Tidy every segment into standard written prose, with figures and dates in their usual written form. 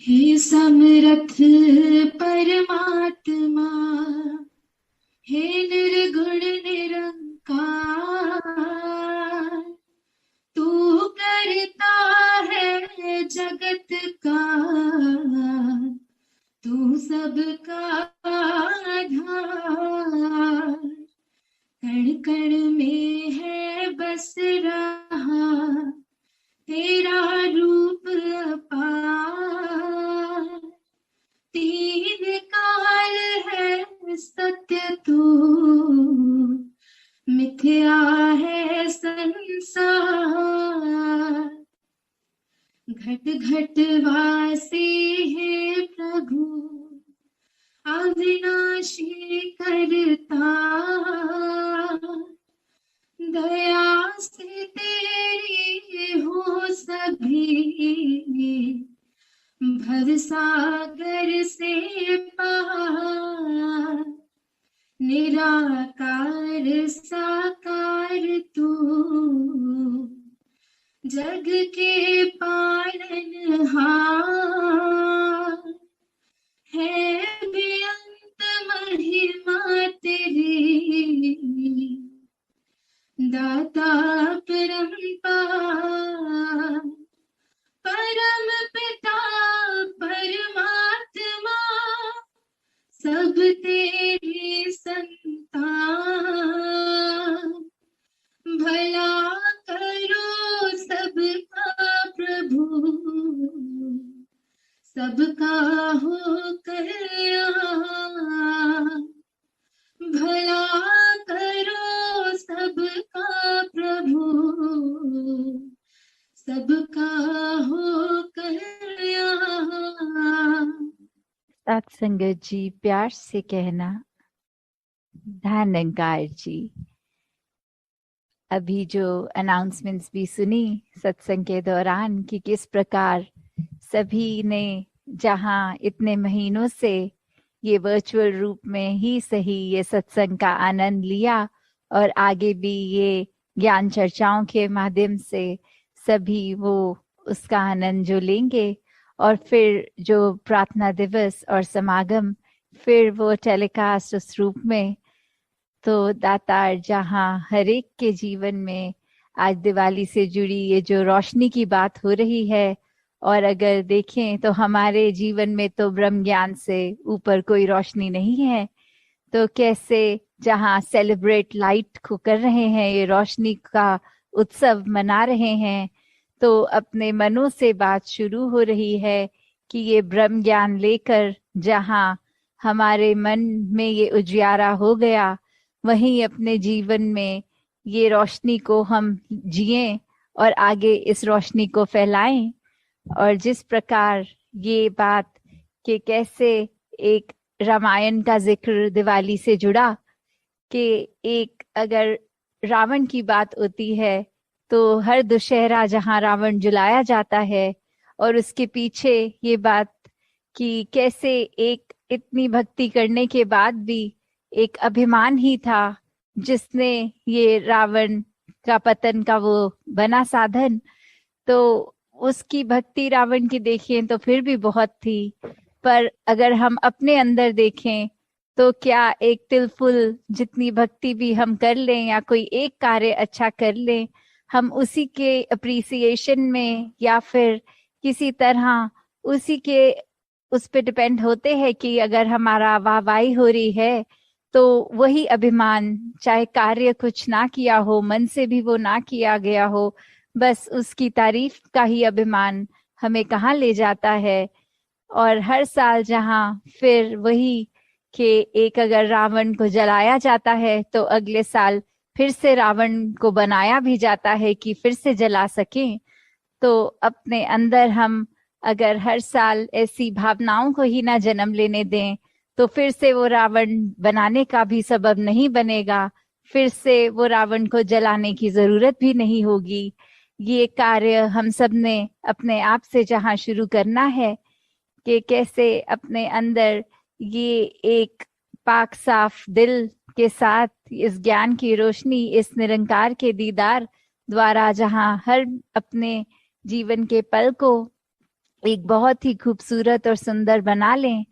हे समरथ परमात्मा, हे निर्गुण निरंकार, तू करता है जगत का, तू सबका आधार। कण कण में है बस रहा तेरा रूप अपार। तीन काल है सत्य तू, मिथ्या है संसार। घट घट वासी है प्रभु, अविनाशी करता, दया से तेरी हो सभी, भव सागर से पार। निराकार साकार तू, जग के पालनहार। है बेअंत महिमा तेरी, दाता परम्पार। परम पिता परमात्मा, सब तेरी संतान। भला करो सबका प्रभु, सबका हो कल्याण। भला करो सबका प्रभु, सबका हो कल्याण। सत्संगत जी प्यार से कहना। धन्यकार जी। अभी जो अनाउंसमेंट्स भी सुनी सत्संग के दौरान कि किस प्रकार सभी ने जहां इतने महीनों से ये वर्चुअल रूप में ही सही ये सत्संग का आनंद लिया और आगे भी ये ज्ञान चर्चाओं के माध्यम से सभी वो उसका आनंद जो लेंगे और फिर जो प्रार्थना दिवस और समागम फिर वो टेलीकास्ट उस रूप में। तो दातार जहाँ हर एक के जीवन में आज दिवाली से जुड़ी ये जो रोशनी की बात हो रही है, और अगर देखें तो हमारे जीवन में तो ब्रह्म ज्ञान से ऊपर कोई रोशनी नहीं है, तो कैसे जहाँ सेलिब्रेट लाइट को कर रहे हैं, ये रोशनी का उत्सव मना रहे हैं, तो अपने मनों से बात शुरू हो रही है कि ये ब्रह्म ज्ञान लेकर जहाँ हमारे मन में ये उजियारा हो गया, वहीं अपने जीवन में ये रोशनी को हम जिएं और आगे इस रोशनी को फैलाएं। और जिस प्रकार ये बात कि कैसे एक रामायण का जिक्र दिवाली से जुड़ा कि एक अगर रावण की बात होती है तो हर दुशहरा जहां रावण जलाया जाता है, और उसके पीछे ये बात कि कैसे एक इतनी भक्ति करने के बाद भी एक अभिमान ही था जिसने ये रावण का पतन का वो बना साधन। तो उसकी भक्ति रावण की देखें तो फिर भी बहुत थी, पर अगर हम अपने अंदर देखें तो क्या एक तिलफुल जितनी भक्ति भी हम कर लें या कोई एक कार्य अच्छा कर लें, हम उसी के अप्रिसिएशन में या फिर किसी तरह उसी के उस पे डिपेंड होते हैं कि अगर हमारा वाहवाही हो रही है तो वही अभिमान, चाहे कार्य कुछ ना किया हो, मन से भी वो ना किया गया हो, बस उसकी तारीफ का ही अभिमान हमें कहाँ ले जाता है। और हर साल जहाँ फिर वही कि एक अगर रावण को जलाया जाता है तो अगले साल फिर से रावण को बनाया भी जाता है कि फिर से जला सकें। तो अपने अंदर हम अगर हर साल ऐसी भावनाओं को ही ना जन्म लेने दें तो फिर से वो रावण बनाने का भी सबब नहीं बनेगा, फिर से वो रावण को जलाने की जरूरत भी नहीं होगी। ये कार्य हम सब ने अपने आप से जहाँ शुरू करना है कि कैसे अपने अंदर ये एक पाक साफ दिल के साथ इस ज्ञान की रोशनी, इस निरंकार के दीदार द्वारा जहाँ हर अपने जीवन के पल को एक बहुत ही खूबसूरत और सुंदर बना लें,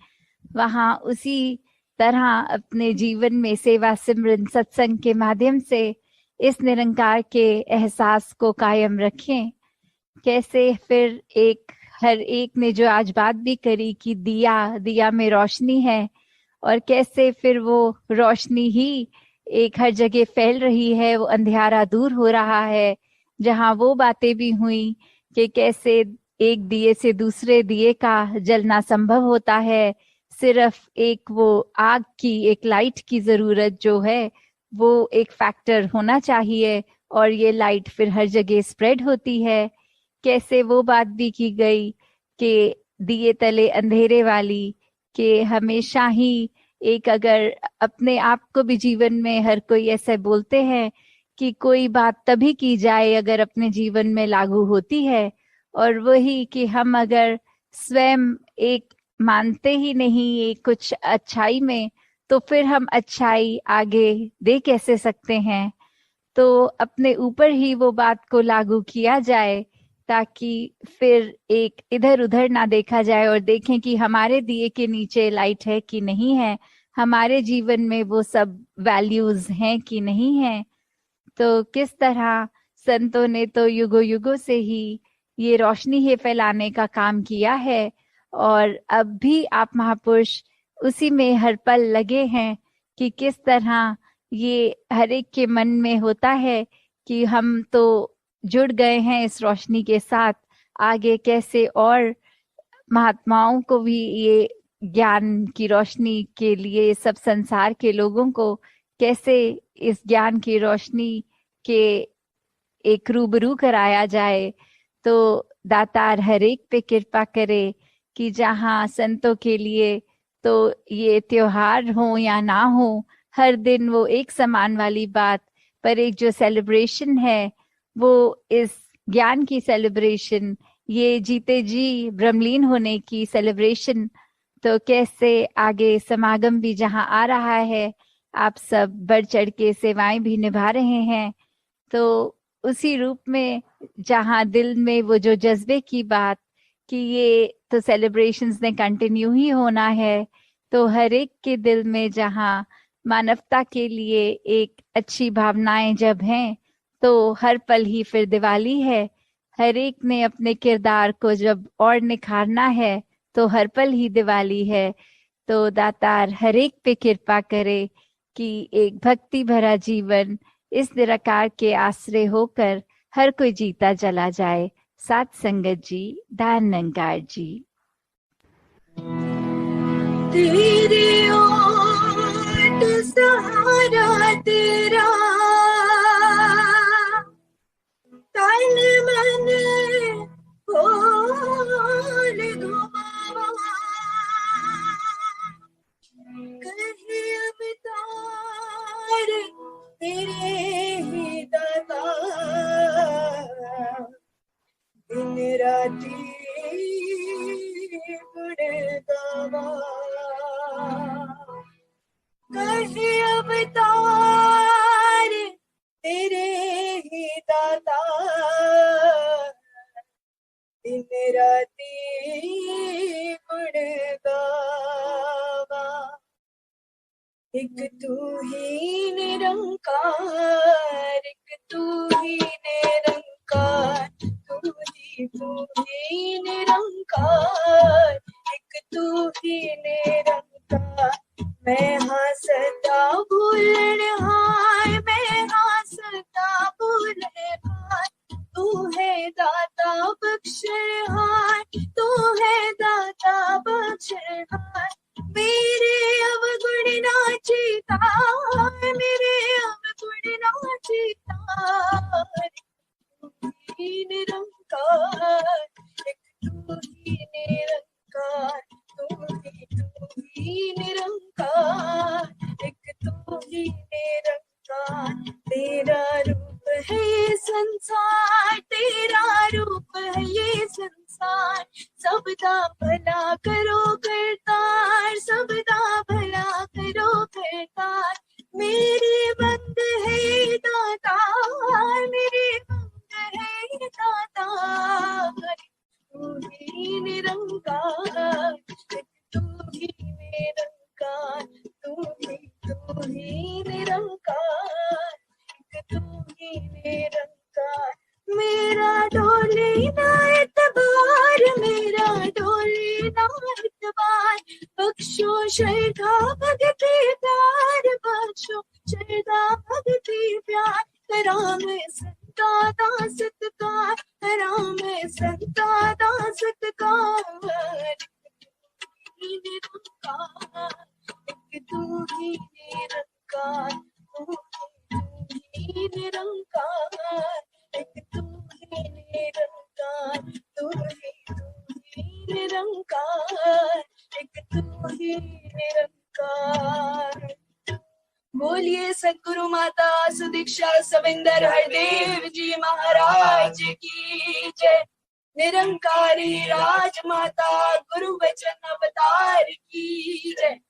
वहाँ उसी तरह अपने जीवन में सेवा सिमरन सत्संग के माध्यम से इस निरंकार के एहसास को कायम रखें। कैसे फिर हर एक ने जो आज बात भी करी कि दिया में रोशनी है, और कैसे फिर वो रोशनी ही एक हर जगह फैल रही है, वो अंधियारा दूर हो रहा है। जहाँ वो बातें भी हुई कि कैसे एक दिए से दूसरे दिए का जलना संभव होता है, सिर्फ एक वो आग की, एक लाइट की जरूरत जो है वो एक फैक्टर होना चाहिए, और ये लाइट फिर हर जगह स्प्रेड होती है। कैसे वो बात भी की गई कि दिए तले अंधेरे वाली, कि हमेशा ही एक, अगर अपने आप को भी जीवन में हर कोई ऐसे बोलते हैं कि कोई बात तभी की जाए अगर अपने जीवन में लागू होती है, और वही कि हम अगर स्वयं एक मानते ही नहीं ये कुछ अच्छाई में, तो फिर हम अच्छाई आगे दे कैसे सकते हैं। तो अपने ऊपर ही वो बात को लागू किया जाए, ताकि फिर एक इधर उधर ना देखा जाए, और देखें कि हमारे दिए के नीचे लाइट है कि नहीं है, हमारे जीवन में वो सब वैल्यूज हैं कि नहीं है। तो किस तरह संतों ने तो युगों युगों से ही ये रोशनी ही फैलाने का काम किया है, और अब भी आप महापुरुष उसी में हर पल लगे हैं कि किस तरह ये हर एक के मन में होता है कि हम तो जुड़ गए हैं इस रोशनी के साथ, आगे कैसे और महात्माओं को भी ये ज्ञान की रोशनी के लिए, सब संसार के लोगों को कैसे इस ज्ञान की रोशनी के एक रूबरू कराया जाए। तो दातार हर एक पे कृपा करे कि जहाँ संतों के लिए तो ये त्योहार हो या ना हो, हर दिन वो एक समान वाली बात, पर एक जो सेलिब्रेशन है वो इस ज्ञान की सेलिब्रेशन, ये जीते जी ब्रह्मलीन होने की सेलिब्रेशन। तो कैसे आगे समागम भी जहाँ आ रहा है, आप सब बढ़ चढ़ के सेवाएं भी निभा रहे हैं, तो उसी रूप में जहाँ दिल में वो जो जज्बे की बात कि ये तो सेलिब्रेशंस ने कंटिन्यू ही होना है, तो हर एक के दिल में जहाँ मानवता के लिए एक अच्छी भावनाएं जब हैं, तो हर पल ही फिर दिवाली है। हर एक ने अपने किरदार को जब और निखारना है, तो हर पल ही दिवाली है। तो दातार हर एक पे कृपा करे कि एक भक्ति भरा जीवन इस निराकार के आश्रय होकर हर कोई जीता चला जाए। सात संगत जी, दान निरंकार जी। तेरे ओट सहारा तेरा, तन मन खोल घुमावा, कहे अवतार तेरे ही दाता, दिन राती गुणगावा, कहे अवतार तेरे ही दाता, दिन राती गुणगावा। एक तू ही निरंकार, एक तू ही निरंकार, तू ही निरंकार, एक तू ही निरंकार। मैं हाँ सदा भूलनहार, मैं हाँ सदा भूलनहार, तू है दाता बख्शनहार, तू है दाता बख्शनहार। मेरे अवगुण नाचिता, मेरे अवगुण नाचिता, तू ही निरंकार, एक तू ही निरंकार, तू ही निरंकार, एक तू ही निरंकार। तेरा रूप है ये संसार, तेरा रूप है ये संसार, सबदा भला करो करतार, सबदा भला करो करतार। मेरे बंद है दातार, मेरे बंद है दातार, तू ही बख्शो श्रद्धा भक्ति प्यार, बख्शो श्रद्धा भक्ति प्यार, करा में संता दा सत्कार, करा में संता दा सत्कार। निरंकार, एक तू ही निरंकार, तू ही निरंकार, एक तू ही निरंकार, तू ही निरंकार, एक तू ही निरंकार। बोलिए सद्गुरु माता सुदीक्षा सविंदर हरदेव जी महाराज की जय। निरंकारी राजमाता गुरु वचन अवतार की जय।